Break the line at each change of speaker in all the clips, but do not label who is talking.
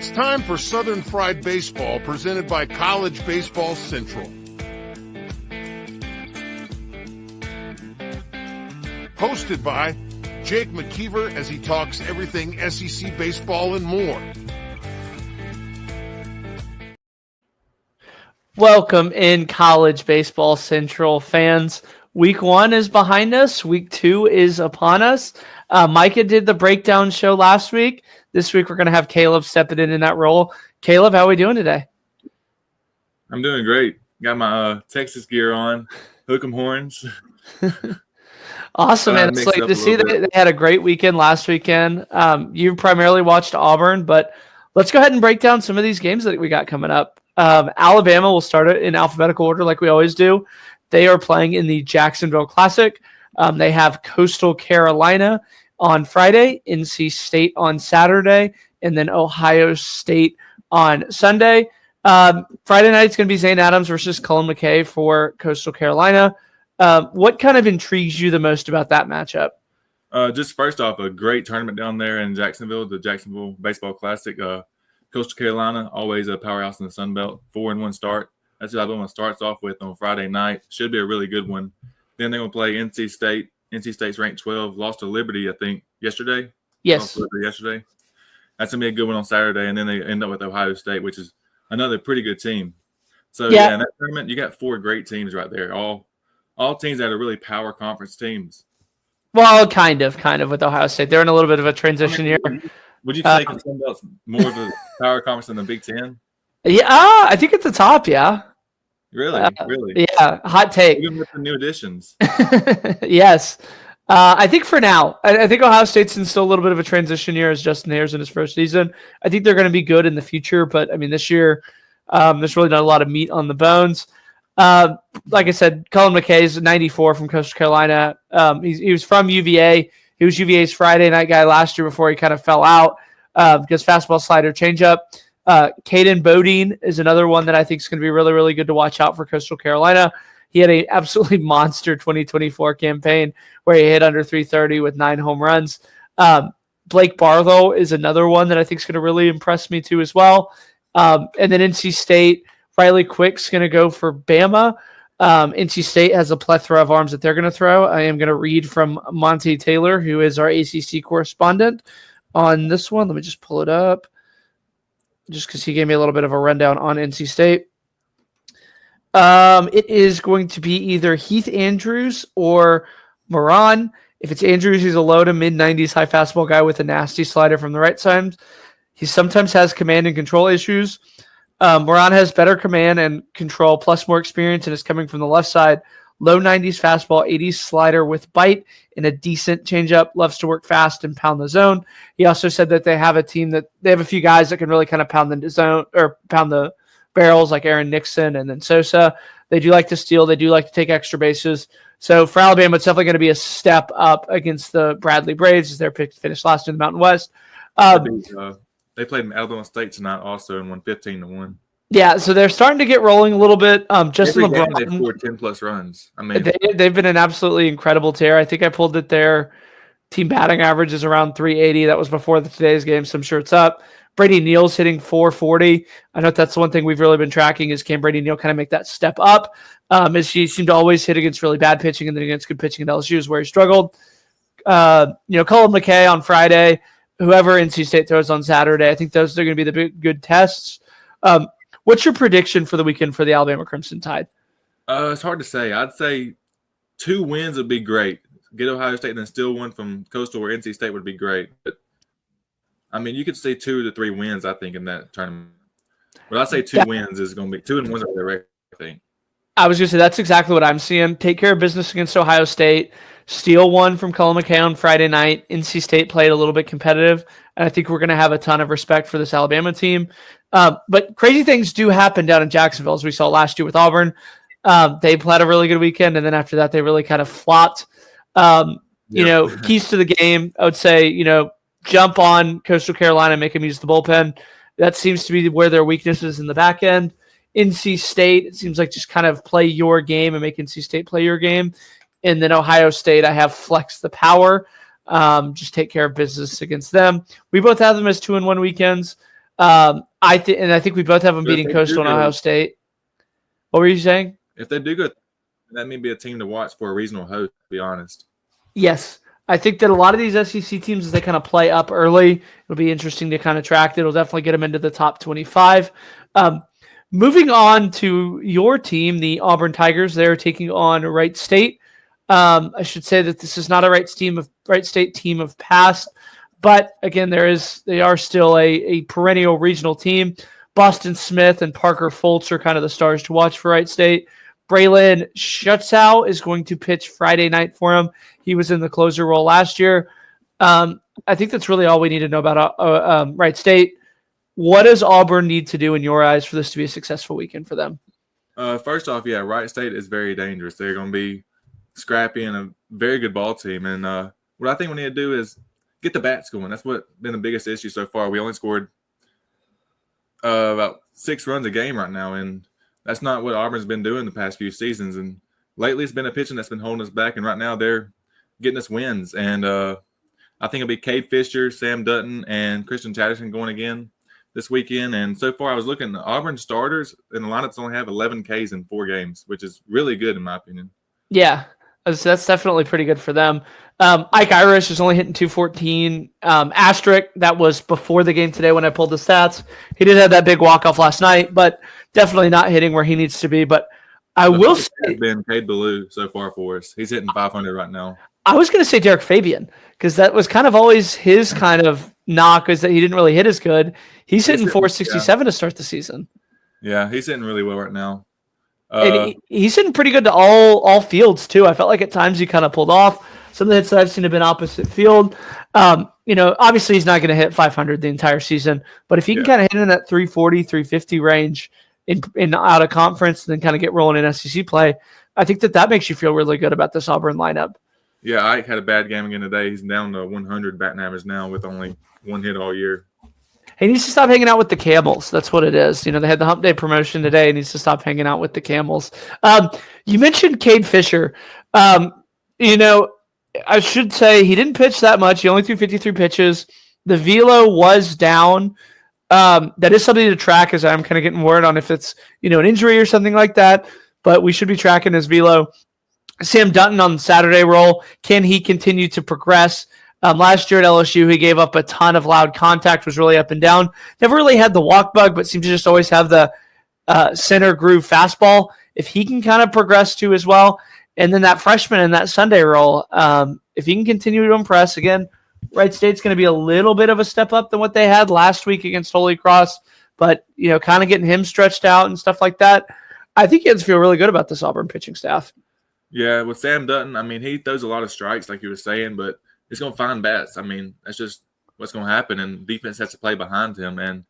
It's time for Southern Fried Baseball, presented by College Baseball Central. Hosted by Jake McKeever as he talks everything SEC baseball and more.
Welcome in, College Baseball Central fans. Week 1 is behind us. Week 2 is upon us. Micah did the breakdown show last week. This week we're going to have Caleb stepping in that role. Caleb, how are we doing today?
I'm doing great. Got my Texas gear on, hook 'em horns.
Awesome, man. It's like to see that they had a great weekend last weekend. You primarily watched Auburn, but let's go ahead and break down some of these games that we got coming up. Alabama will start it in alphabetical order like we always do. They are playing in the Jacksonville Classic. They have Coastal Carolina on Friday, NC State on Saturday, and then Ohio State on Sunday. Friday night it's going to be Zane Adams versus Cullen McKay for Coastal Carolina. What kind of intrigues you the most about that matchup?
Just first off, a great tournament down there in Jacksonville, the Jacksonville Baseball Classic. Coastal Carolina, always a powerhouse in the Sun Belt, 4-1 start. That's what Alabama starts off with on Friday night. Should be a really good one. Then they're going to play NC State. NC State's ranked 12, lost to Liberty, I think, yesterday.
Yes.
Yesterday. That's going to be a good one on Saturday. And then they end up with Ohio State, which is another pretty good team. So, yeah, in that tournament, you got 4 great teams right there, all teams that are really power conference teams.
Well, kind of with Ohio State. They're in a little bit of a transition year.
Would you say the Sun Belt's more of a power conference than the Big Ten?
Yeah, I think at the top, yeah.
Really?
Yeah, hot take.
Even with the new additions.
Yes. I think for now, I think Ohio State's in still a little bit of a transition year as Justin Ayers in his first season. I think they're going to be good in the future, but, I mean, this year there's really not a lot of meat on the bones. Like I said, Cullen McKay's 94 from Coastal Carolina. He was from UVA. He was UVA's Friday night guy last year before he kind of fell out because fastball, slider, changeup. Caden Bodine is another one that I think is going to be really, really good to watch out for Coastal Carolina. He had an absolutely monster 2024 campaign where he hit under 330 with 9 home runs. Blake Barlow is another one that I think is going to really impress me too as well. And then NC State, Riley Quick's going to go for Bama. NC State has a plethora of arms that they're going to throw. I am going to read from Monty Taylor, who is our ACC correspondent on this one. Let me just pull it up just because he gave me a little bit of a rundown on NC State. It is going to be either Heath Andrews or Moran. If it's Andrews, he's a low to mid-90s high fastball guy with a nasty slider from the right side. He sometimes has command and control issues. Moran has better command and control, plus more experience, and is coming from the left side. Low 90s fastball, 80s slider with bite, and a decent changeup. Loves to work fast and pound the zone. He also said that they have a team that they have a few guys that can really kind of pound the zone or pound the barrels, like Aaron Nixon and then Sosa. They do like to steal. They do like to take extra bases. So for Alabama, it's definitely going to be a step up against the Bradley Braves as their pick to finish last in the Mountain West.
They played Alabama State tonight also and won 15-1.
Yeah, so they're starting to get rolling a little bit. Justin LeBron,
they scored 10+ runs. I mean,
they've been an absolutely incredible tear. I think I pulled that their team batting average is around 380. That was before today's game, so I'm sure it's up. Brady Neal's hitting 440. I know that's the one thing we've really been tracking is can Brady Neal kind of make that step up? As he seemed to always hit against really bad pitching and then against good pitching at LSU is where he struggled. Cullen McKay on Friday. Whoever NC State throws on Saturday, I think those are going to be the big, good tests. What's your prediction for the weekend for the Alabama Crimson Tide?
It's hard to say. I'd say 2 wins would be great. Get Ohio State and then steal one from Coastal or NC State would be great. But, I mean, you could say 2 to 3 wins, I think, in that tournament. But I'd say 2 wins is going to be 2 and 1s are the record, I think. I
was going to say that's exactly what I'm seeing. Take care of business against Ohio State. Steal one from Cullen McKay on Friday night. NC State played a little bit competitive, and I think we're going to have a ton of respect for this Alabama team. But crazy things do happen down in Jacksonville, as we saw last year with Auburn. They played a really good weekend, and then after that, they really kind of flopped. Keys to the game, I would say, jump on Coastal Carolina, make them use the bullpen. That seems to be where their weakness is in the back end. NC State, it seems like just kind of play your game and make NC State play your game. And then Ohio State, I have flex the power. Just take care of business against them. We both have them as 2-1 weekends. I think we both have them
But if
beating
they
Coastal
do
and Ohio
go,
State. What were you saying?
if they do go, that may be a team to watch for a regional host. To be honest.
Yes. I think that a lot of these SEC teams, as they kind of play up early, it'll be interesting to kind of track. It'll definitely get them into the top 25. Um, Moving on to your team, the Auburn Tigers, they're taking on Wright State. I should say that this is not a Wright State team of past, but again, they are still a perennial regional team. Boston Smith and Parker Foltz are kind of the stars to watch for Wright State. Braylon Schutzow is going to pitch Friday night for him. He was in the closer role last year. I think that's really all we need to know about Wright State. What does Auburn need to do in your eyes for this to be a successful weekend for them?
First off, yeah, Wright State is very dangerous. They're going to be scrappy and a very good ball team. And what I think we need to do is get the bats going. That's what's been the biggest issue so far. We only scored about 6 runs a game right now, and that's not what Auburn's been doing the past few seasons. And lately it's been a pitching that's been holding us back, and right now they're getting us wins. And I think it'll be Cade Fisher, Sam Dutton, and Christian Chatterton going again this weekend. And so far I was looking, the Auburn starters in the lineups only have 11 Ks in 4 games, which is really good in my opinion.
Yeah, that's definitely pretty good for them. Ike Irish is only hitting 214. Asterisk, that was before the game today when I pulled the stats. He did have that big walk-off last night, but definitely not hitting where he needs to be. But I will say
it's been Cade Ballou so far for us. He's hitting 500 right now.
I was going to say Derek Fabian because that was kind of always his kind of knock, is that he didn't really hit as good. He's hitting 467 to start the season.
Yeah, he's hitting really well right now.
And he's hitting pretty good to all fields too. I felt like at times he kind of pulled off. Some of the hits that I've seen have been opposite field. Obviously he's not going to hit 500 the entire season, but if he can kind of hit in that 340, 350 range in out of conference, and then kind of get rolling in SEC play, I think that makes you feel really good about this Auburn lineup.
Yeah, Ike had a bad game again today. He's down to 100 batting average now with only 1 hit all year.
He needs to stop hanging out with the Camels. That's what it is. They had the Hump Day promotion today. He needs to stop hanging out with the Camels. You mentioned Cade Fisher. I should say he didn't pitch that much. He only threw 53 pitches. The velo was down. That is something to track, as I'm kind of getting word on if it's an injury or something like that. But we should be tracking his velo. Sam Dutton on the Saturday roll. Can he continue to progress? Last year at LSU, he gave up a ton of loud contact, was really up and down. Never really had the walk bug, but seemed to just always have the center groove fastball. If he can kind of progress too as well. And then that freshman in that Sunday roll, if he can continue to impress, again, Wright State's going to be a little bit of a step up than what they had last week against Holy Cross. But, kind of getting him stretched out and stuff like that, I think you have to feel really good about this Auburn pitching staff.
Yeah, with Sam Dutton, he throws a lot of strikes, like you were saying, but he's going to find bats. That's just what's going to happen, and defense has to play behind him. And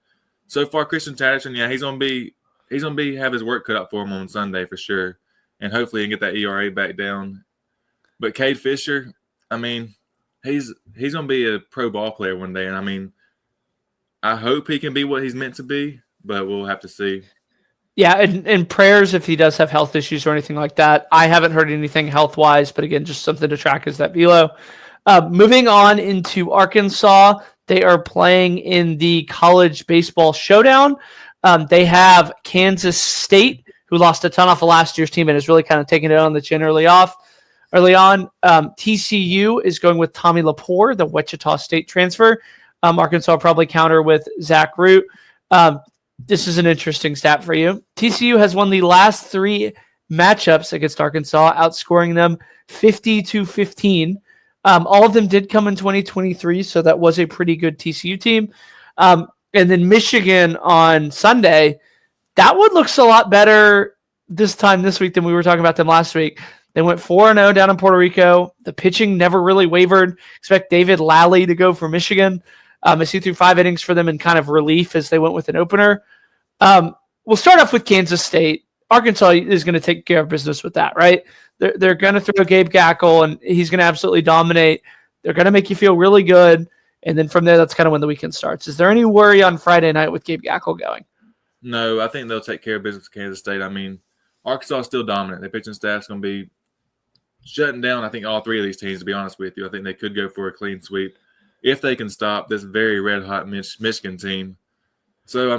so far, Christian Chatterton, he's going to be have his work cut out for him on Sunday for sure, and hopefully he can get that ERA back down. But Cade Fisher, he's going to be a pro ball player one day, and I hope he can be what he's meant to be, but we'll have to see.
Yeah, and prayers if he does have health issues or anything like that. I haven't heard anything health-wise, but again, just something to track is that velo. Moving on into Arkansas, they are playing in the college baseball showdown. They have Kansas State, who lost a ton off of last year's team and is really kind of taking it on the chin early on. TCU is going with Tommy Lepore, the Wichita State transfer. Arkansas will probably counter with Zach Root. This is an interesting stat for you. TCU has won the last 3 matchups against Arkansas, outscoring them 50-15. All of them did come in 2023, so that was a pretty good TCU team. And then Michigan on Sunday, that one looks a lot better this week than we were talking about them last week. They went 4-0 down in Puerto Rico. The pitching never really wavered. Expect David Lally to go for Michigan. I see through 5 innings for them in kind of relief as they went with an opener. We'll start off with Kansas State. Arkansas is going to take care of business with that, right? They're going to throw Gabe Gackle, and he's going to absolutely dominate. They're going to make you feel really good, and then from there, that's kind of when the weekend starts. Is there any worry on Friday night with Gabe Gackle going?
No, I think they'll take care of business with Kansas State. Arkansas is still dominant. Their pitching staff's going to be shutting down, I think, all 3 of these teams, to be honest with you. I think they could go for a clean sweep if they can stop this very red-hot Michigan team. So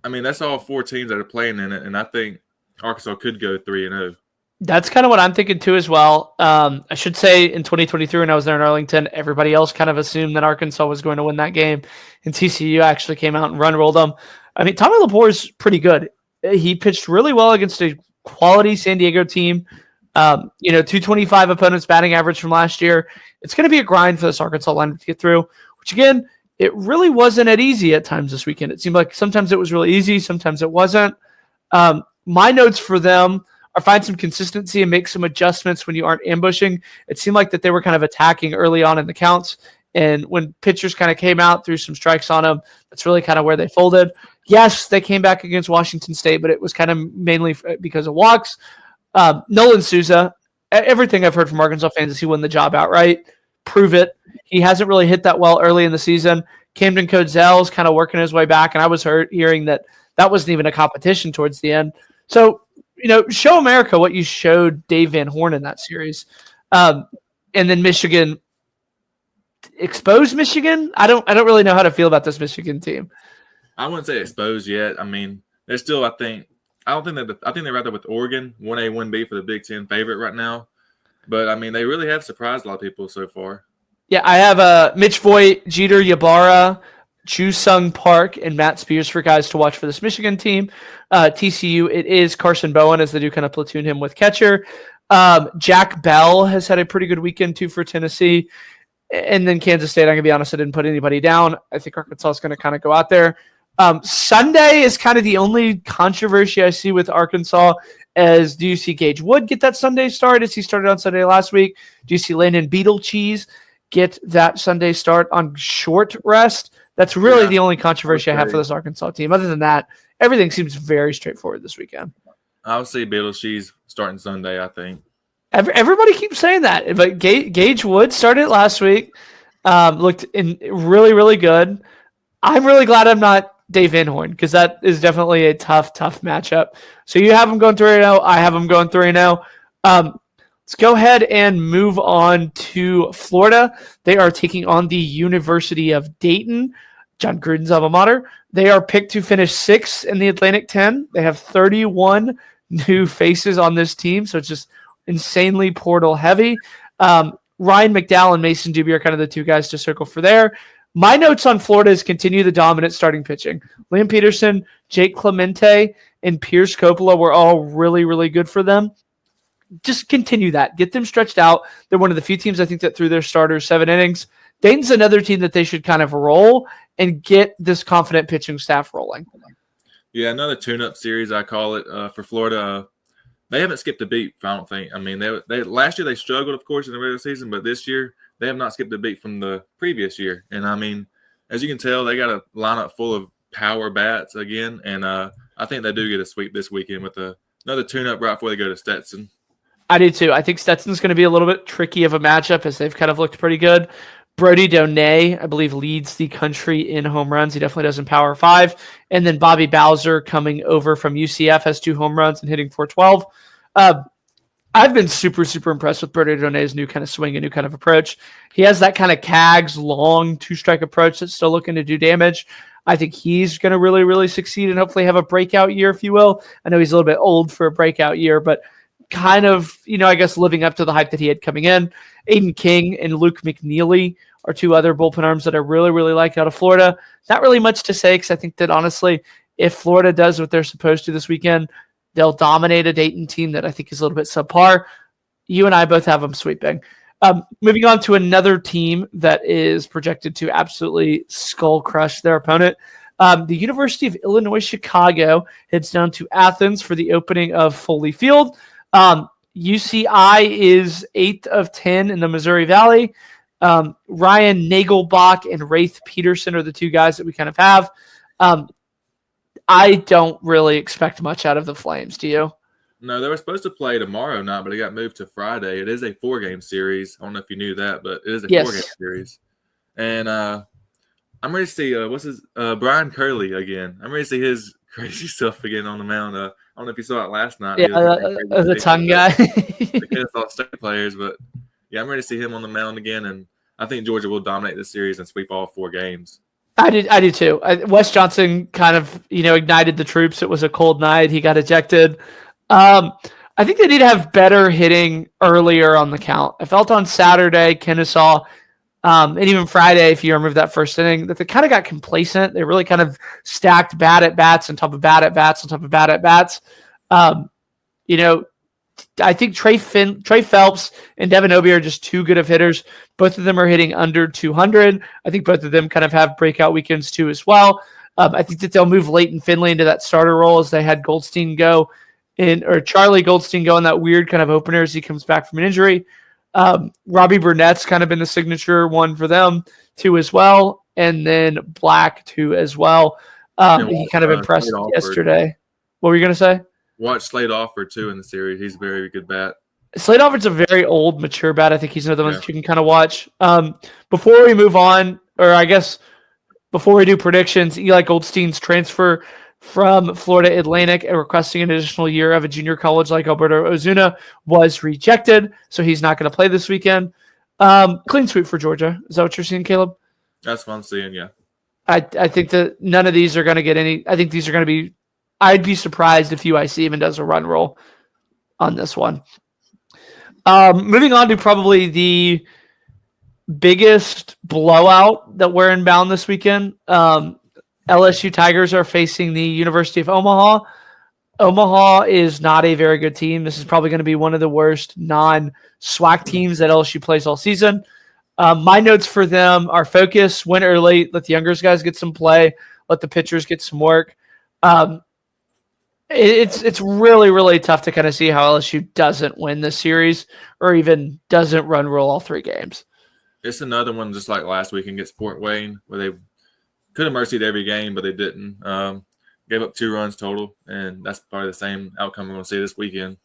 that's all 4 teams that are playing in it, and I think Arkansas could go 3-0.
That's kind of what I'm thinking too as well. I should say in 2023 when I was there in Arlington, everybody else kind of assumed that Arkansas was going to win that game, and TCU actually came out and run rolled them. I mean, Tommy Laporte is pretty good. He pitched really well against a quality San Diego team. 225 opponents batting average from last year. It's going to be a grind for this Arkansas lineup to get through, which again, it really wasn't at easy at times this weekend. It seemed like sometimes it was really easy, sometimes it wasn't. My notes for them are find some consistency and make some adjustments when you aren't ambushing. It seemed like that they were kind of attacking early on in the counts, and when pitchers kind of came out, threw some strikes on them, that's really kind of where they folded. Yes, they came back against Washington State, but it was kind of mainly because of walks. Nolan Souza, everything I've heard from Arkansas fans is he won the job outright. Prove it. He hasn't really hit that well early in the season. Camden Codzell's kind of working his way back, and I was hearing that wasn't even a competition towards the end. So, show America what you showed Dave Van Horn in that series. And then Michigan exposed Michigan. I don't really know how to feel about this Michigan team.
I wouldn't say exposed yet. I mean, they're still, I think they're right there with Oregon, 1A, 1B for the Big Ten favorite right now. But, I mean, they really have surprised a lot of people so far.
Yeah, I have Mitch Voigt, Jeter Ybarra, Ju-Sung Park, and Matt Spears for guys to watch for this Michigan team. TCU, it is Carson Bowen as they do kind of platoon him with catcher. Jack Bell has had a pretty good weekend, too, for Tennessee. And then Kansas State, I'm going to be honest, I didn't put anybody down. I think Arkansas is going to kind of go out there. Sunday is kind of the only controversy I see with Arkansas. Do you see Gage Wood get that Sunday start as he started on Sunday last week? Do you see Landon Beetlecheese get that Sunday start on short rest? That's really the only controversy I have for this Arkansas team. Other than that, everything seems very straightforward this weekend.
I'll see Beetlecheese starting Sunday, I think.
Everybody keeps saying that, but Gage Wood started last week. Looked really, really good. I'm really glad I'm not Dave Van Horn because that is definitely a tough matchup. So you have them going 3-0. I have them going 3-0. Let's go ahead and move on to Florida. They are taking on the University of Dayton, John Gruden's alma mater. They are picked to finish 6th in the Atlantic 10. They have 31 new faces on this team, so it's just insanely portal heavy. Ryan McDowell and Mason Doobie are kind of the two guys to circle for there. My notes on Florida is continue the dominant starting pitching. Liam Peterson, Jake Clemente, and Pierce Coppola were all really, really good for them. Just continue that. Get them stretched out. They're one of the few teams I think that threw their starters 7 innings. Dayton's another team that they should kind of roll and get this confident pitching staff rolling.
Yeah, another tune-up series, I call it, for Florida. They haven't skipped a beat, I don't think. I mean, they last year they struggled, of course, in the regular season, but this year they have not skipped a beat from the previous year. And, I mean, as you can tell, they got a lineup full of power bats again, and I think they do get a sweep this weekend with another tune-up right before they go to Stetson.
I do too. I think Stetson's going to be a little bit tricky of a matchup as they've kind of looked pretty good. Brody Donay, I believe, leads the country in home runs. He definitely does in Power 5. And then Bobby Bowser coming over from UCF has 2 home runs and hitting .412. I've been super, super impressed with Brody Donay's new kind of swing and new kind of approach. He has that kind of Cags long 2-strike approach that's still looking to do damage. I think he's going to really, really succeed and hopefully have a breakout year, if you will. I know he's a little bit old for a breakout year, but kind of, I guess living up to the hype that he had coming in. Aiden King and Luke McNeely are 2 other bullpen arms that I really, really like out of Florida. Not really much to say because I think that honestly, if Florida does what they're supposed to this weekend, they'll dominate a Dayton team that I think is a little bit subpar. You and I both have them sweeping. Moving on to another team that is projected to absolutely skull crush their opponent. The University of Illinois Chicago heads down to Athens for the opening of Foley Field. UCI is 8th of 10 in the Missouri Valley. Ryan Nagelbach and Wraith Peterson are the 2 guys that we kind of have. I don't really expect much out of the Flames. Do you?
No, they were supposed to play tomorrow night, but it got moved to Friday. It is a 4-game series. I don't know if you knew that, but it is a 4-game series. And I'm ready to see Brian Curley again. I'm ready to see his crazy stuff again on the mound. I don't know if you saw it last night.
Yeah, the tongue guy.
The Kennesaw State players, but yeah, I'm ready to see him on the mound again, and I think Georgia will dominate this series and sweep all 4 games.
I do too. Wes Johnson kind of, ignited the troops. It was a cold night. He got ejected. I think they need to have better hitting earlier on the count. I felt on Saturday, Kennesaw, and even Friday, if you remove that first inning, that they kind of got complacent. They really kind of stacked bad at bats on top of bad at bats on top of bad at bats. I think Trey Phelps and Devin Obie are just too good of hitters. Both of them are hitting under 200. I think both of them kind of have breakout weekends too as well. I think that they'll move Leighton Finley into that starter role as they had Goldstein go or Charlie Goldstein go in that weird kind of opener as he comes back from an injury. Robbie Burnett's kind of been the signature one for them too as well. And then Black too as well. He kind of impressed yesterday. What were you going to say?
Watch Slate Offer too in the series. He's a very good bat.
Slate Offer's a very old, mature bat. I think he's another one that you can kind of watch. Before we move on, or I guess before we do predictions, Eli Goldstein's transfer from Florida Atlantic and requesting an additional year of a junior college like Alberto Ozuna was rejected, so he's not going to play this weekend. Clean sweep for Georgia. Is that what you're seeing, Caleb?
That's what I'm seeing, yeah.
I think that none of these are going to get any. I think these are going to be. I'd be surprised if UIC even does a run roll on this one. Moving on to probably the biggest blowout that we're inbound this weekend. LSU Tigers are facing the University of Omaha. Omaha is not a very good team. This is probably going to be one of the worst non-SWAC teams that LSU plays all season. My notes for them are focus, win early, let the younger guys get some play, let the pitchers get some work. It's really, really tough to kind of see how LSU doesn't win this series or even doesn't run roll all three games.
It's another one just like last week against Fort Wayne where they could have mercied every game, but they didn't. Gave up 2 runs total, and that's probably the same outcome we're going to see this weekend.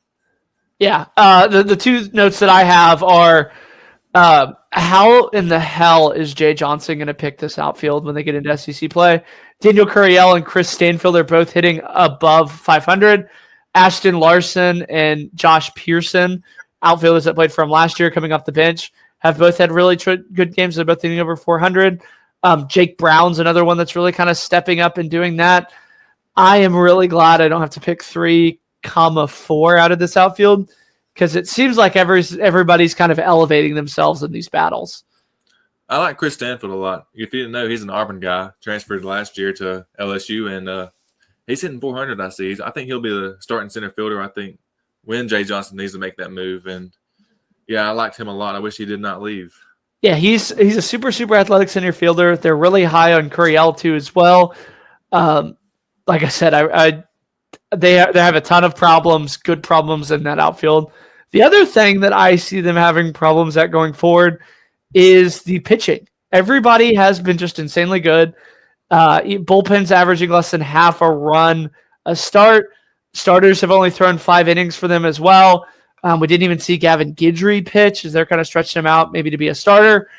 Yeah. The 2 notes that I have are how in the hell is Jay Johnson going to pick this outfield when they get into SEC play? Daniel Curriell and Chris Stanfield are both hitting above 500. Ashton Larson and Josh Pearson, outfielders that played for him last year coming off the bench, have both had really good games. They're both hitting over 400. Jake Brown's another one that's really kind of stepping up and doing that. I am really glad I don't have to pick 3,4 out of this outfield because it seems like everybody's kind of elevating themselves in these battles.
I like Chris Stanfield a lot. If you didn't know, he's an Auburn guy, transferred last year to LSU, and he's hitting 400, I see. I think he'll be the starting center fielder, I think, when Jay Johnson needs to make that move. And, yeah, I liked him a lot. I wish he did not leave.
Yeah, he's a super, super athletic center fielder. They're really high on Curriell, too, as well. Like I said, they have a ton of problems, good problems in that outfield. The other thing that I see them having problems at going forward is the pitching. Everybody has been just insanely good. Bullpen's averaging less than half a run a start. Starters have only thrown 5 innings for them as well. We didn't even see Gavin Guidry pitch as they're kind of stretching him out maybe to be a starter.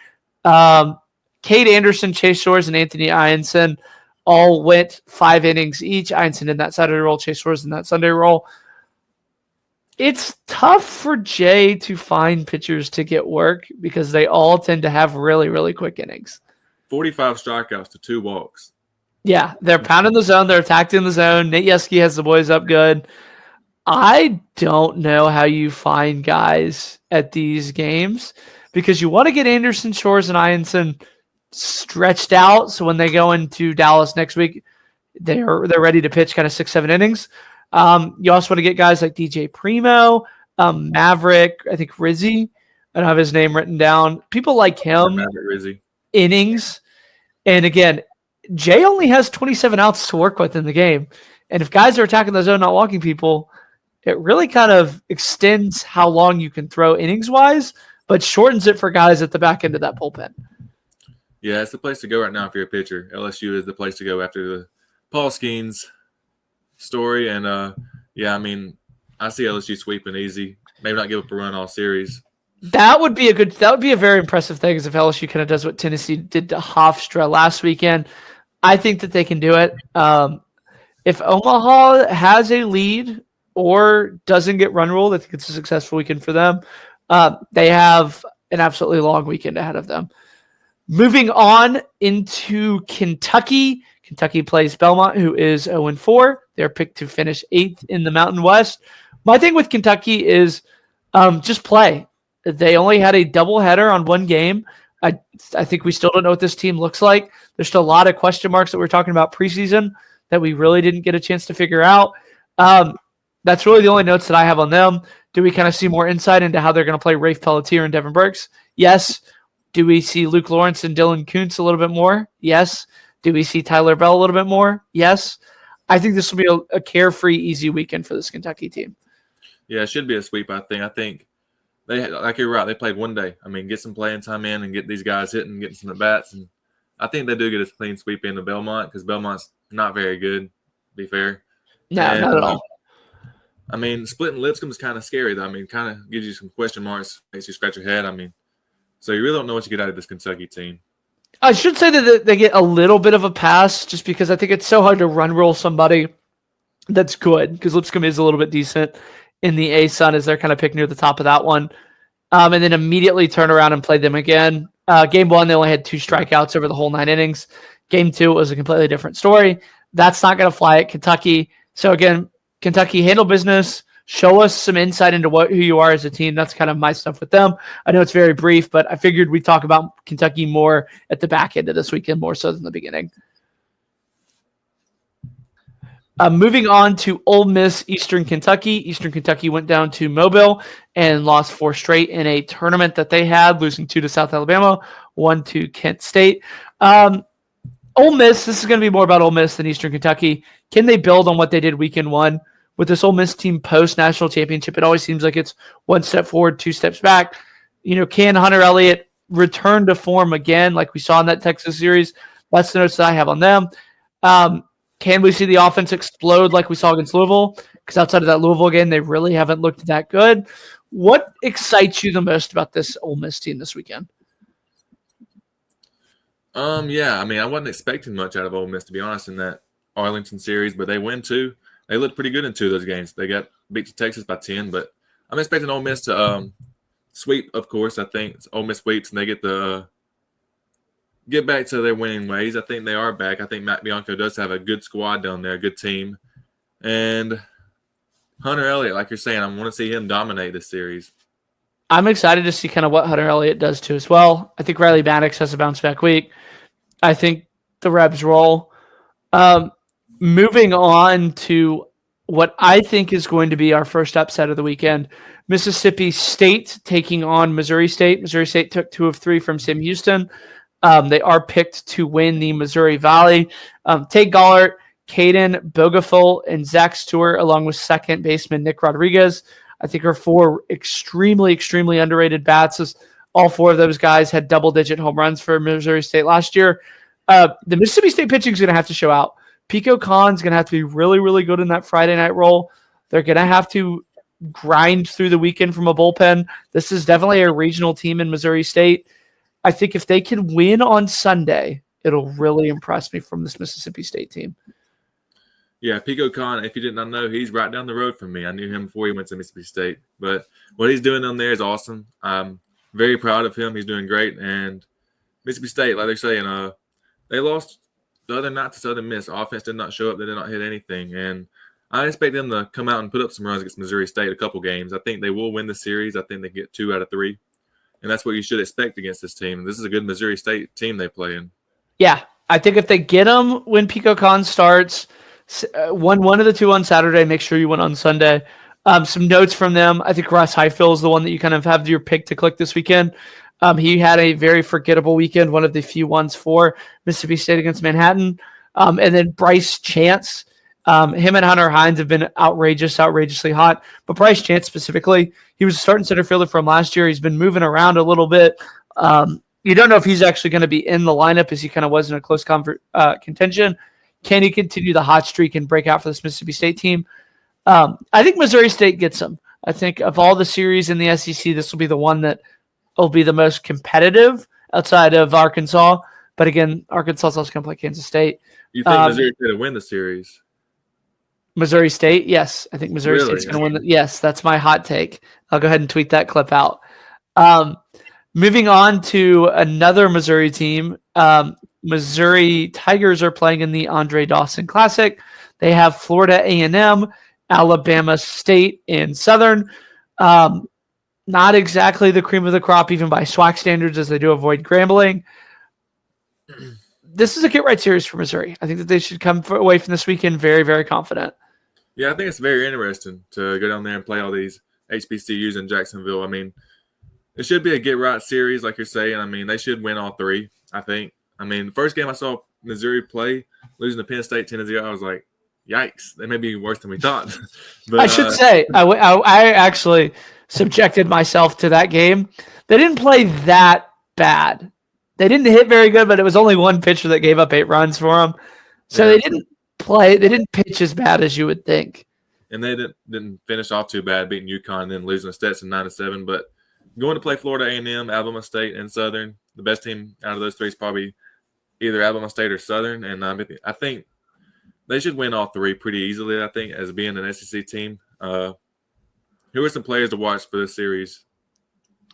Cade Anderson, Chase Shores, and Anthony Ianson all went 5 innings each. Ianson in that Saturday role, Chase Shores in that Sunday role. It's tough for Jay to find pitchers to get work because they all tend to have really, really quick innings.
45 strikeouts to 2 walks.
Yeah, they're pounding the zone. They're attacking the zone. Nate Yeske has the boys up good. I don't know how you find guys at these games because you want to get Anderson, Shores, and Ianson stretched out so when they go into Dallas next week, they're ready to pitch kind of 6-7 innings. You also want to get guys like DJ Primo, Maverick, I think Rizzi. I don't have his name written down. People like him,
Maverick Rizzi.
Innings. And again, Jay only has 27 outs to work with in the game. And if guys are attacking the zone, not walking people, it really kind of extends how long you can throw innings-wise, but shortens it for guys at the back end of that bullpen.
Yeah, it's the place to go right now if you're a pitcher. LSU is the place to go after the Paul Skeens story. And, I see LSU sweeping easy. Maybe not give up a run all series.
That would be a very impressive thing if LSU kind of does what Tennessee did to Hofstra last weekend. I think that they can do it. If Omaha has a lead or doesn't get run ruled, I think it's a successful weekend for them. They have an absolutely long weekend ahead of them. Moving on into Kentucky. Kentucky plays Belmont, who is 0-4. They're picked to finish 8th in the Mountain West. My thing with Kentucky is just play. They only had a doubleheader on one game. I think we still don't know what this team looks like. There's still a lot of question marks that we're talking about preseason that we really didn't get a chance to figure out. That's really the only notes that I have on them. Do we kind of see more insight into how they're going to play Rafe Pelletier and Devin Burks? Yes. Do we see Luke Lawrence and Dylan Kuntz a little bit more? Yes. Do we see Tyler Bell a little bit more? Yes. I think this will be a carefree, easy weekend for this Kentucky team.
Yeah, it should be a sweep, I think. I think like you're right, they played one day. I mean, get some playing time in and get these guys hitting, getting some at-bats. And I think they do get a clean sweep into Belmont because Belmont's not very good, to be fair.
No, not at all.
I mean, splitting Lipscomb is kind of scary, though. I mean, kind of gives you some question marks, makes you scratch your head. I mean, so you really don't know what you get out of this Kentucky team.
I should say that they get a little bit of a pass just because I think it's so hard to run roll somebody that's good because Lipscomb is a little bit decent in the A-Sun as they're kind of picked near the top of that one. And then immediately turn around and play them again. Game 1, they only had 2 strikeouts over the whole 9 innings. Game 2 was a completely different story. That's not going to fly at Kentucky. So again, Kentucky, handle business. Show us some insight into who you are as a team. That's kind of my stuff with them. I know it's very brief, but I figured we'd talk about Kentucky more at the back end of this weekend, more so than the beginning. Moving on to Ole Miss, Eastern Kentucky. Eastern Kentucky went down to Mobile and lost 4 straight in a tournament that they had, losing 2 to South Alabama, 1 to Kent State. Ole Miss, this is going to be more about Ole Miss than Eastern Kentucky. Can they build on what they did weekend 1? With this Ole Miss team post-national championship, it always seems like it's 1 step forward, 2 steps back. Can Hunter Elliott return to form again like we saw in that Texas series? That's the notes that I have on them. Can we see the offense explode like we saw against Louisville? Because outside of that Louisville game, they really haven't looked that good. What excites you the most about this Ole Miss team this weekend?
Yeah, I mean, I wasn't expecting much out of Ole Miss, to be honest, in that Arlington series, but they win 2. They looked pretty good in 2 of those games. They got beat to Texas by 10, but I'm expecting Ole Miss to sweep, of course. I think Ole Miss sweeps, and they get back to their winning ways. I think they are back. I think Matt Bianco does have a good squad down there, a good team. And Hunter Elliott, like you're saying, I want to see him dominate this series.
I'm excited to see kind of what Hunter Elliott does too as well. I think Riley Maddox has a bounce-back week. I think the Rebs roll. Moving on to what I think is going to be our first upset of the weekend, Mississippi State taking on Missouri State. Missouri State took 2 of 3 from Sam Houston. They are picked to win the Missouri Valley. Tate Gollert, Caden Bogaful, and Zach Stewart, along with second baseman Nick Rodriguez, I think are 4 extremely, extremely underrated bats. As all 4 of those guys had double-digit home runs for Missouri State last year. The Mississippi State pitching is going to have to show out. Pico Khan's going to have to be really, really good in that Friday night role. They're going to have to grind through the weekend from a bullpen. This is definitely a regional team in Missouri State. I think if they can win on Sunday, it'll really impress me from this Mississippi State team.
Yeah, Pico Khan, if you did not know, he's right down the road from me. I knew him before he went to Mississippi State. But what he's doing down there is awesome. I'm very proud of him. He's doing great. And Mississippi State, like they're saying, they lost the other night to Southern Miss. Offense did not show up. They did not hit anything. And I expect them to come out and put up some runs against Missouri State a couple games. I think they will win the series. I think they get 2 out of 3. And that's what you should expect against this team. This is a good Missouri State team they play in. Yeah,
I think if they get them when Pico Khan starts, one of the 2 on Saturday, make sure you win on Sunday. Some notes from them. I think Russ Highfill is the one that you kind of have your pick to click this weekend. He had a very forgettable weekend, one of the few ones for Mississippi State against Manhattan. And then Bryce Chance. Him and Hunter Hines have been outrageously hot. But Bryce Chance specifically, he was a starting center fielder from last year. He's been moving around a little bit. You don't know if he's actually going to be in the lineup as he kind of was in a close contention. Can he continue the hot streak and break out for this Mississippi State team? I think Missouri State gets him. I think of all the series in the SEC, this will be the one that will be the most competitive outside of Arkansas. But again, Arkansas is also going to play Kansas State.
You think Missouri State will win the series?
Missouri State? Yes. I think Missouri State's going to win. Yes, that's my hot take. I'll go ahead and tweet that clip out. Moving on to another Missouri team. Missouri Tigers are playing in the Andre Dawson Classic. They have Florida A&M, Alabama State, and Southern. Not exactly the cream of the crop, even by SWAC standards, as they do avoid Grambling. This is a get-right series for Missouri. I think that they should come away from this weekend very, very confident.
Yeah, I think it's very interesting to go down there and play all these HBCUs in Jacksonville. I mean, it should be a get-right series, like you're saying. I mean, they should win all three, I think. I mean, the first game I saw Missouri play, losing to Penn State 10-0, I was like, yikes, they may be worse than we thought. But
I should say, I actually subjected myself to that game. They didn't play that bad. They didn't hit very good, but it was only one pitcher that gave up 8 runs for them. So They didn't pitch as bad as you would think.
And they didn't finish off too bad, beating UConn and then losing to Stetson 9-7. But going to play Florida A&M, Alabama State, and Southern, the best team out of those three is probably either Alabama State or Southern. And I think they should win all three pretty easily, I think, as being an SEC team. Who are some players to watch for this series?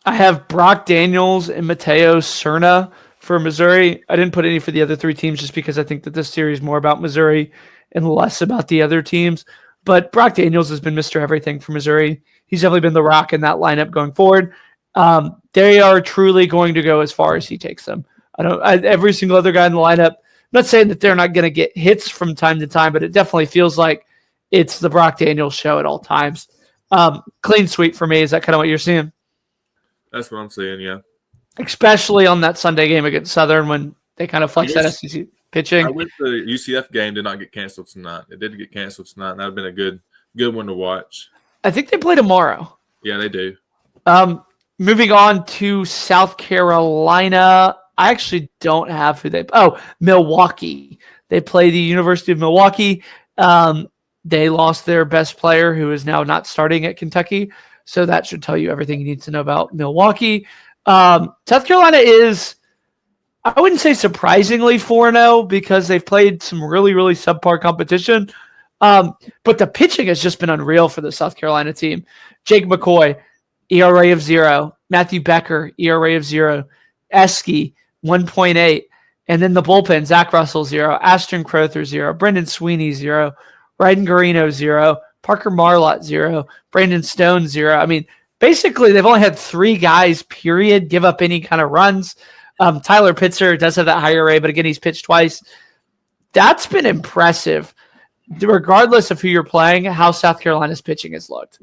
I have Brock Daniels and Mateo Cerna for Missouri. I didn't put any for the other 3 teams just because I think that this series is more about Missouri and less about the other teams. But Brock Daniels has been Mr. Everything for Missouri. He's definitely been the rock in that lineup going forward. They are truly going to go as far as he takes them. Every single other guy in the lineup, I'm not saying that they're not going to get hits from time to time, but it definitely feels like it's the Brock Daniels show at all times. Clean sweep for me. Is that kind of what you're seeing?
That's what I'm seeing, yeah.
Especially on that Sunday game against Southern when they kind of flex that SEC pitching.
I wish the UCF game did not get canceled tonight. It did get canceled tonight, and that would have been a good one to watch.
I think they play tomorrow.
Yeah, they do.
Moving on to South Carolina. I actually don't have who they – Milwaukee. They play the University of Milwaukee. They lost their best player who is now not starting at Kentucky. So that should tell you everything you need to know about Milwaukee. South Carolina is, I wouldn't say surprisingly 4-0 because they've played some really, really subpar competition. But the pitching has just been unreal for the South Carolina team. Jake McCoy, ERA of 0. Matthew Becker, ERA of 0. Esky, 1.8. And then the bullpen, Zach Russell, 0. Ashton Crowther, 0. Brendan Sweeney, 0. Ryden Garino, 0. Parker Marlott, 0. Brandon Stone, 0. I mean, basically, they've only had 3 guys, period, give up any kind of runs. Tyler Pitzer does have that higher ERA, but again, he's pitched twice. That's been impressive, regardless of who you're playing, how South Carolina's pitching has looked.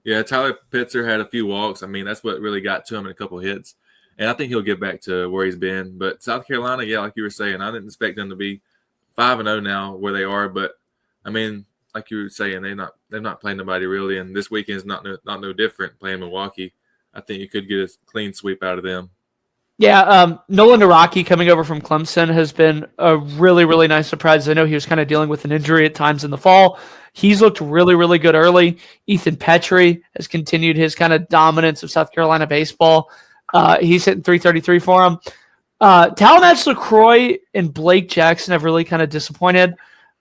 Yeah, Tyler Pitzer had a few walks. I mean, that's what really got to him in a couple of hits. And I think he'll get back to where he's been. But South Carolina, yeah, like you were saying, I didn't expect them to be 5-0 now where they are. But, I mean, like you were saying, they're not playing nobody really, and this weekend's not no different playing Milwaukee. I think you could get a clean sweep out of them.
Yeah, Nolan Naraki coming over from Clemson has been a really, really nice surprise. I know he was kind of dealing with an injury at times in the fall. He's looked really, really good early. Ethan Petrie has continued his kind of dominance of South Carolina baseball. He's hitting .333 for him. Talmadge LaCroix and Blake Jackson have really kind of disappointed.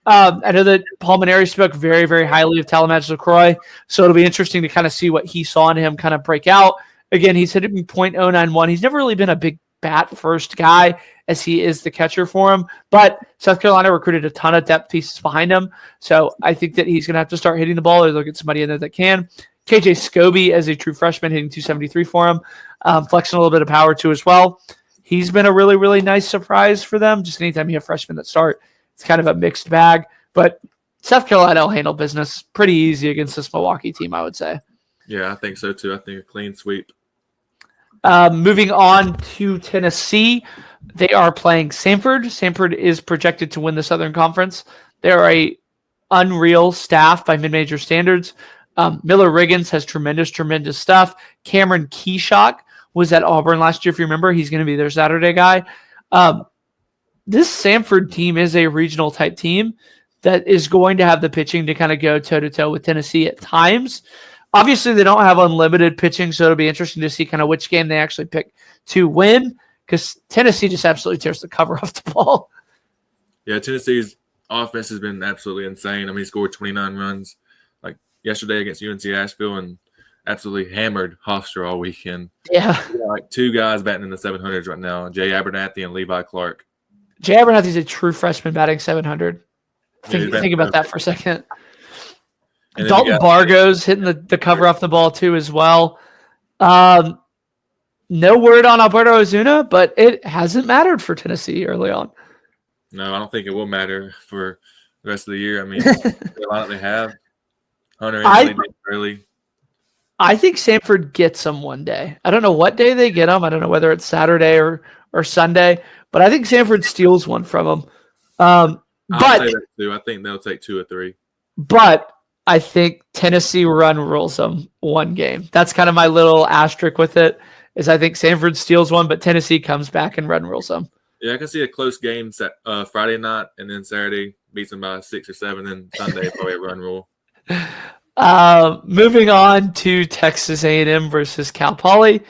I know that Paul Maneri spoke very, very highly of Talmadge LaCroix, so it'll be interesting to kind of see what he saw in him kind of break out. Again, he's hitting .091. He's never really been a big bat first guy as he is the catcher for him, but South Carolina recruited a ton of depth pieces behind him, so I think that he's going to have to start hitting the ball or they'll get somebody in there that can. KJ Scobie as a true freshman hitting .273 for him, flexing a little bit of power too as well. He's been a really, really nice surprise for them. Just anytime you have freshmen that start, it's kind of a mixed bag, but South Carolina will handle business pretty easy against this Milwaukee team, I would say.
Yeah, I think so too. I think a clean sweep.
Moving on to Tennessee, they are playing Samford. Samford is projected to win the Southern Conference. They're a unreal staff by mid-major standards. Miller Riggins has tremendous stuff. Cameron Keyshock was at Auburn last year, if you remember. He's going to be their Saturday guy. This Samford team is a regional type team that is going to have the pitching to kind of go toe-to-toe with Tennessee at times. Obviously, they don't have unlimited pitching, so it'll be interesting to see kind of which game they actually pick to win because Tennessee just absolutely tears the cover off the ball.
Yeah, Tennessee's offense has been absolutely insane. I mean, he scored 29 runs like yesterday against UNC Asheville, and absolutely hammered Hofstra all weekend.
Yeah.
Like 2 guys batting in the 700s right now, Jay Abernathy and Levi Clark.
Jay Abernathy's a true freshman batting 700.
Yeah,
Think about that for a second.
And
Dalton Bargo's hitting the cover off the ball too as well. No word on Alberto Ozuna, but it hasn't mattered for Tennessee early on.
No, I don't think it will matter for the rest of the year. I mean, the lineup they have, Hunter early.
I think Samford gets them one day. I don't know what day they get them. I don't know whether it's Saturday or Sunday, but I think Samford steals one from them.
I'll say that too. I think they'll take 2 or 3.
But I think Tennessee run rules them one game. That's kind of my little asterisk with it, is I think Samford steals one, but Tennessee comes back and run rules them.
Yeah, I can see a close game Friday night, and then Saturday beats them by 6 or 7, and Sunday probably a run rule.
Moving on to Texas A&M versus Cal Poly.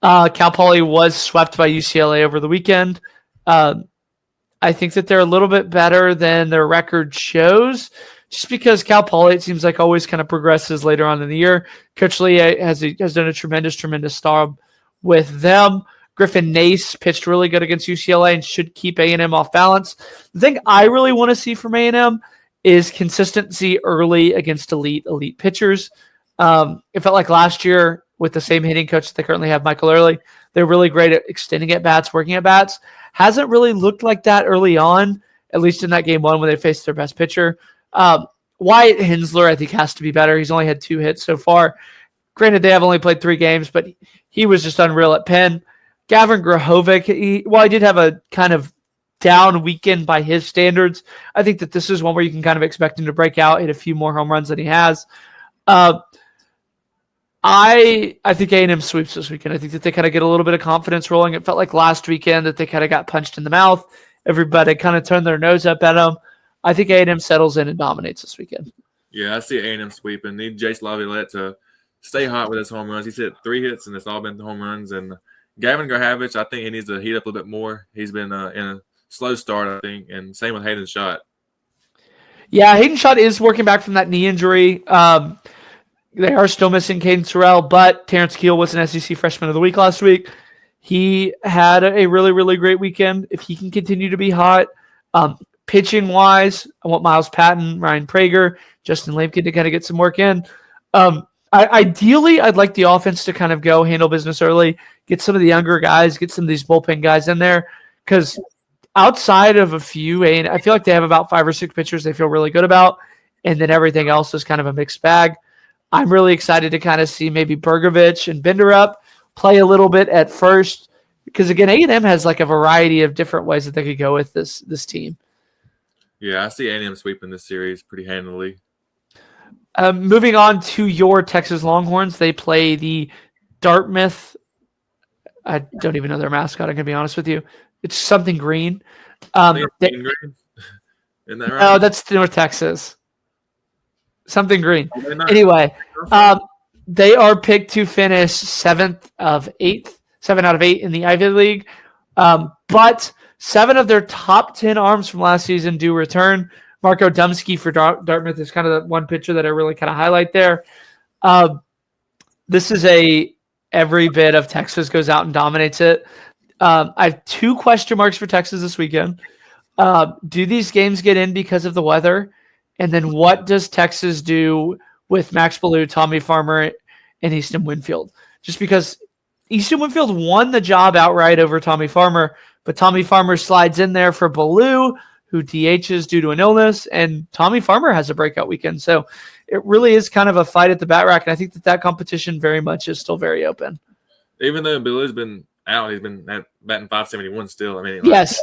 Cal Poly was swept by UCLA over the weekend. I think that they're a little bit better than their record shows, just because Cal Poly, it seems like, always kind of progresses later on in the year. Coach Lee has done a tremendous job with them. Griffin Nace pitched really good against UCLA and should keep A&M off balance. The thing I really want to see from A&M is consistency early against elite pitchers. It felt like last year with the same hitting coach that they currently have, Michael Early, they're really great at extending at bats, working at bats. Hasn't really looked like that early on, at least in that game 1 when they faced their best pitcher. Wyatt Hensler, I think, has to be better. He's only had 2 hits so far. Granted, they have only played 3 games, but he was just unreal at Penn. Gavin Grahovic, he did have a kind of down weekend by his standards. I think that this is one where you can kind of expect him to break out, hit a few more home runs than he has. I think A&M sweeps this weekend. I think that they kind of get a little bit of confidence rolling. It felt like last weekend that they kind of got punched in the mouth. Everybody kind of turned their nose up at them. I think A&M settles in and dominates this weekend.
Yeah, I see A&M sweeping. Need Jace Laviolette to stay hot with his home runs. He's hit 3 hits, and it's all been home runs. And Gavin Grahavich, I think he needs to heat up a little bit more. He's been in a slow start, I think, and same with Hayden Schott.
Yeah, Hayden Schott is working back from that knee injury. They are still missing Caden Sorrell, but Terrence Keel was an SEC Freshman of the Week last week. He had a really, really great weekend. If he can continue to be hot, pitching-wise, I want Miles Patton, Ryan Prager, Justin Lampkin to kind of get some work in. Ideally, I'd like the offense to kind of go handle business early, get some of the younger guys, get some of these bullpen guys in there, because outside of a few, and I feel like they have about 5 or 6 pitchers they feel really good about, and then everything else is kind of a mixed bag. I'm really excited to kind of see maybe Bergovich and Binderup play a little bit at first, because again, A&M has like a variety of different ways that they could go with this team.
Yeah, I see A&M sweeping this series pretty handily.
Moving on to your Texas Longhorns, they play the Dartmouth. I don't even know their mascot. I'm gonna be honest with you. It's something green.
Green? Isn't that right?
No, that's North Texas. Something green. Anyway, they are picked to finish 7 out of 8 in the Ivy League. But 7 of their top 10 arms from last season do return. Marco Dumsky for Dartmouth is kind of the one pitcher that I really kind of highlight there. This is every bit of Texas goes out and dominates it. I have 2 question marks for Texas this weekend. Do these games get in because of the weather? And then what does Texas do with Max Ballou, Tommy Farmer, and Easton Winfield? Just because Easton Winfield won the job outright over Tommy Farmer, but Tommy Farmer slides in there for Ballou, who DHs due to an illness, and Tommy Farmer has a breakout weekend. So it really is kind of a fight at the bat rack, and I think that competition very much is still very open.
Even though Ballou's been out, he's been batting .571 still. I mean,
yes.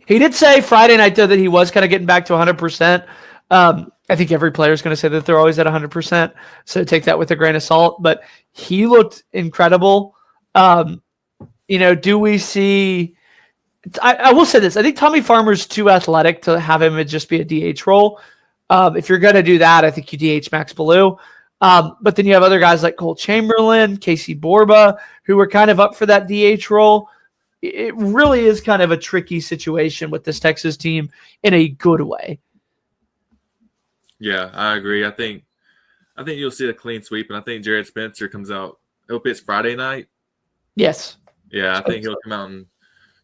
He did say Friday night, though, that he was kind of getting back to 100%. I think every player is going to say that they're always at 100%, so take that with a grain of salt. But he looked incredible. Do we see – I will say this. I think Tommy Farmer's too athletic to have him just be a DH role. If you're going to do that, I think you DH Max Ballou. But then you have other guys like Cole Chamberlain, Casey Borba, who are kind of up for that DH role. It really is kind of a tricky situation with this Texas team in a good way.
Yeah, I agree. I think I think you'll see a clean sweep, and I think Jared Spencer comes out. He'll pitch Friday night.
Yes.
Yeah, I think he'll come out and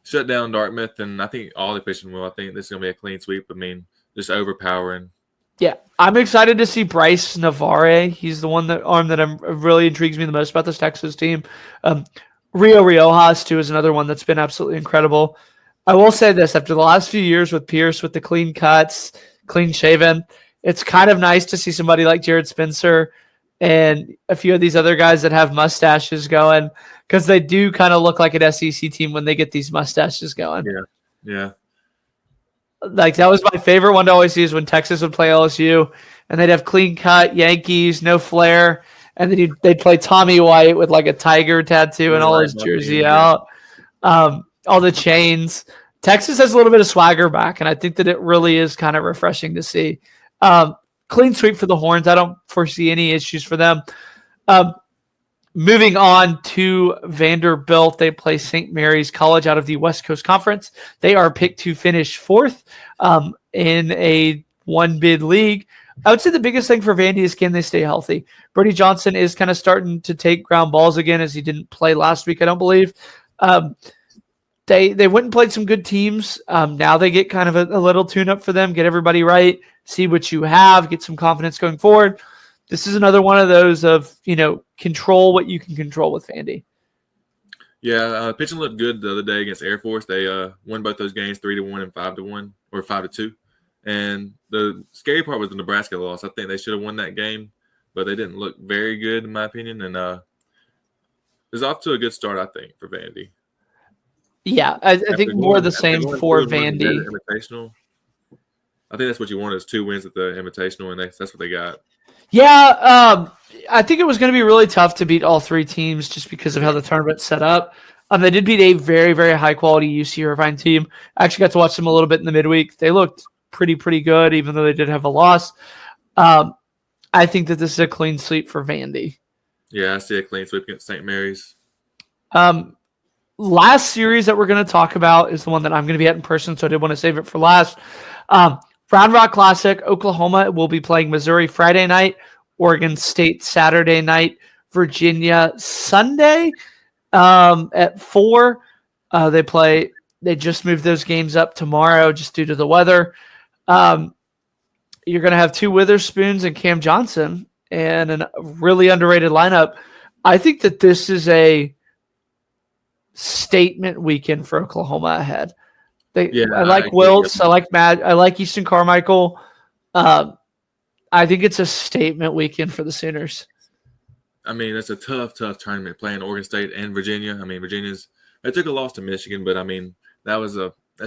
shut down Dartmouth, and I think all the pitching will. I think this is going to be a clean sweep. I mean, just overpowering.
Yeah, I'm excited to see Bryce Navarre. He's the arm that really intrigues me the most about this Texas team. Rio Riojas, too, is another one that's been absolutely incredible. I will say this, after the last few years with Pierce, with the clean cuts, clean shaven, it's kind of nice to see somebody like Jared Spencer and a few of these other guys that have mustaches going, because they do kind of look like an SEC team when they get these mustaches going.
Yeah.
Like, that was my favorite one to always see, is when Texas would play LSU, and they'd have clean cut Yankees, no flair, and then they'd play Tommy White with like a tiger tattoo and all his jersey out, all the chains. Texas has a little bit of swagger back, and I think that it really is kind of refreshing to see. Clean sweep for the Horns. I don't foresee any issues for them. Moving on to Vanderbilt, they play St. Mary's College out of the West Coast Conference. They are picked to finish fourth in a one-bid league. I would say the biggest thing for Vandy is, can they stay healthy? Brady Johnson is kind of starting to take ground balls again, as he didn't play last week, I don't believe. They went and played some good teams. Now they get kind of a little tune-up for them, get everybody right, see what you have, get some confidence going forward. This is another one of those of, control what you can control with Vandy.
Yeah, pitching looked good the other day against Air Force. They won both those games 3-1 and 5-1, or 5-2. And the scary part was the Nebraska loss. I think they should have won that game, but they didn't look very good, in my opinion. And it's off to a good start, I think, for Vandy.
Yeah, I think more of the same for Vandy.
Invitational. I think that's what you wanted, is 2 wins at the Invitational, and that's what they got.
Yeah, I think it was going to be really tough to beat all 3 teams just because of how the tournament's set up. They did beat a very, very high-quality UC Irvine team. I actually got to watch them a little bit in the midweek. They looked pretty good, even though they did have a loss. I think that this is a clean sweep for Vandy.
Yeah, I see a clean sweep against St. Mary's.
Last series that we're going to talk about is the one that I'm going to be at in person, so I did want to save it for last. Round Rock Classic, Oklahoma will be playing Missouri Friday night, Oregon State Saturday night, Virginia Sunday at 4. They just moved those games up tomorrow just due to the weather. You're going to have 2 Witherspoons and Cam Johnson and a really underrated lineup. I think that this is a statement weekend for Oklahoma ahead. I like Wiltz. I like Matt. I like Easton Carmichael. I think it's a statement weekend for the Sooners.
I mean, it's a tough tournament playing Oregon State and Virginia. I mean, they took a loss to Michigan, but I mean, that's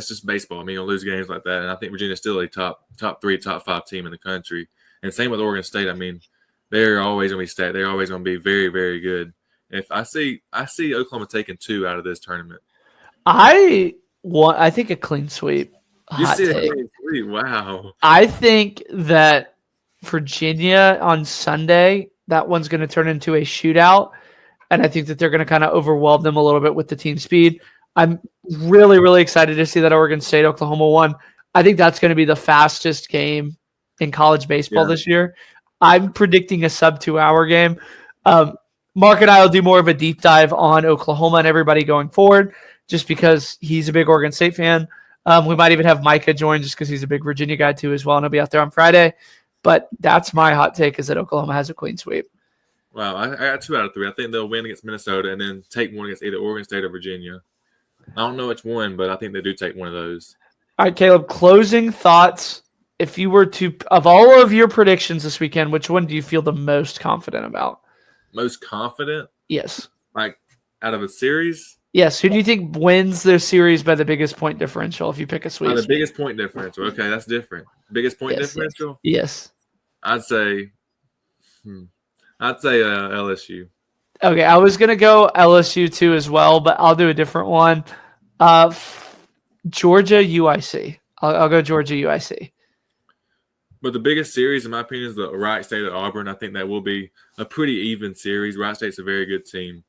just baseball. I mean, you'll lose games like that, and I think Virginia's still a top 3, top 5 team in the country. And same with Oregon State. I mean, they're always going to be stacked. They're always going to be very, very good. If I see Oklahoma taking 2 out of this tournament,
I think a clean sweep.
You see a clean sweep? Wow.
I think that Virginia on Sunday, that one's going to turn into a shootout, and I think that they're going to kind of overwhelm them a little bit with the team speed. I'm really, really excited to see that Oregon State Oklahoma one. I think that's going to be the fastest game in college baseball this year. I'm predicting a sub 2-hour game. Mark and I will do more of a deep dive on Oklahoma and everybody going forward, just because he's a big Oregon State fan. We might even have Micah join just because he's a big Virginia guy too as well, and he'll be out there on Friday. But that's my hot take, is that Oklahoma has a clean sweep.
Wow, I got 2 out of 3. I think they'll win against Minnesota and then take one against either Oregon State or Virginia. I don't know which one, but I think they do take one of those.
All right, Caleb, closing thoughts. If you were to, of all of your predictions this weekend, which one do you feel the most confident about?
Most confident?
Yes.
Like out of a series?
Yes. Who do you think wins their series by the biggest point differential if you pick a sweep?
The biggest point differential. Okay, that's different. Biggest point differential?
Yes.
I'd say LSU.
Okay, I was going to go LSU too as well, but I'll do a different one. Georgia UIC. I'll go Georgia UIC.
But the biggest series, in my opinion, is the Wright State at Auburn. I think that will be a pretty even series. Wright State's a very good team.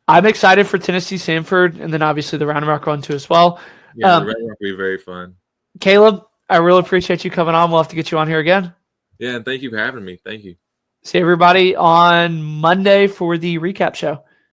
I'm excited for Tennessee Samford, and then obviously the Round Rock one too as well.
Yeah, the Round Rock will be very fun.
Caleb, I really appreciate you coming on. We'll have to get you on here again.
Yeah, and thank you for having me. Thank you.
See everybody on Monday for the recap show.